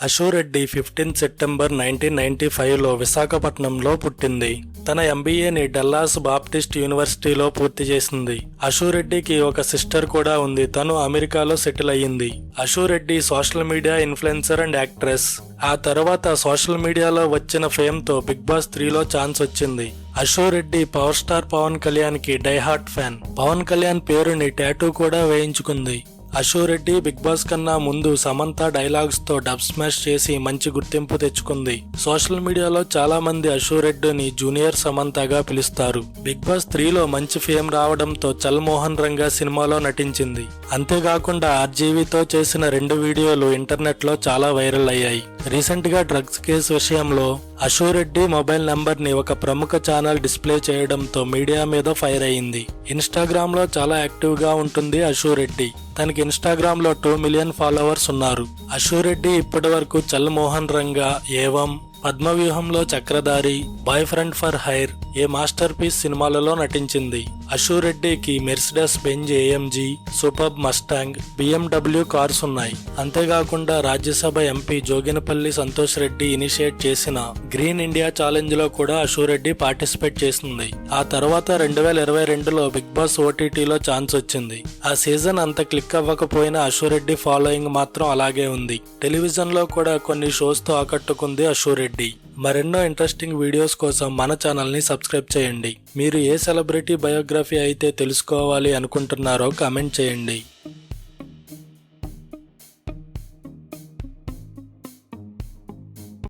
Ashu Reddy 15 September 1995లో విశాఖపట్నంలో పుట్టింది. తన ఎంబీఏని డల్లాస్ బాప్టిస్ట్ యూనివర్సిటీలో పూర్తి చేసింది. అశు రెడ్డికి ఒక సిస్టర్ కూడా ఉంది. తను అమెరికాలో సెటిల్ అయ్యింది. Ashu Reddy social media influencer and actress. ఆ తర్వాత సోషల్ మీడియాలో వచ్చిన ఫేమ్తో బిగ్ బాస్ 3లో ఛాన్స్ వచ్చింది. అశు రెడ్డి పవర్ స్టార్ పవన్ కళ్యాణ్ కి డైహార్ట్ ఫ్యాన్. పవన్ కళ్యాణ్ పేరుని టాటూ కూడా వేయించుకుంది. అశు రెడ్డి బిగ్ బాస్ కన్నా ముందు సమంత డైలాగ్స్ తో డబ్ స్మాష్ చేసి మంచి గుర్తింపు తెచ్చుకుంది. సోషల్ మీడియాలో చాలా మంది అశు రెడ్డిని జూనియర్ సమంతగా పిలుస్తారు. బిగ్ బాస్ 3లో మంచి ఫేమ్ రావడంతో చల్ మోహన్ రంగా సినిమాలో నటించింది. అంతేకాకుండా ఆర్జీవీతో చేసిన 2 వీడియోలు ఇంటర్నెట్ లో చాలా వైరల్ అయ్యాయి. రీసెంట్ గా డ్రగ్స్ కేసు విషయంలో అశు రెడ్డి మొబైల్ నంబర్ ని ఒక ప్రముఖ ఛానల్ డిస్ప్లే చేయడంతో మీడియా మీద ఫైర్ అయింది. ఇన్స్టాగ్రామ్ లో చాలా యాక్టివ్ గా ఉంటుంది అశు రెడ్డి. తనకి ఇన్స్టాగ్రామ్ లో 2 మిలియన్ ఫాలోవర్స్ ఉన్నారు. అశు రెడ్డి ఇప్పటి వరకు చల్ మోహన్ రంగా, ఏవం, పద్మవ్యూహంలో Chakradhari, boyfriend for hire, a masterpiece సినిమాలలో నటించింది. అశు రెడ్డికి Mercedes Benz AMG, superb Mustang, BMW cars ఉన్నాయి. అంతేకాకుండా రాజ్యసభ ఎంపీ జోగినపల్లి సంతోష్ రెడ్డి ఇనిషియేట్ చేసిన గ్రీన్ ఇండియా ఛాలెంజ్ లో కూడా అశు రెడ్డి పార్టిసిపేట్ చేసింది. ఆ తర్వాత 2022లో బిగ్ బాస్ ఓటీటీలో ఛాన్స్ వచ్చింది. ఆ సీజన్ అంత క్లిక్ అవ్వకపోయినా అశు రెడ్డి ఫాలోయింగ్ మాత్రం అలాగే ఉంది. టెలివిజన్ లో కూడా కొన్ని షోస్ తో ఆకట్టుకుంది అశు రెడ్డి. మరెన్నో ఇంట్రెస్టింగ్ వీడియోస్ కోసం మన ఛానల్ ని సబ్స్క్రైబ్ చేయండి. మీరు ఏ సెలబ్రిటీ బయోగ్రఫీ అయితే తెలుసుకోవాలి అనుకుంటున్నారో కామెంట్ చేయండి.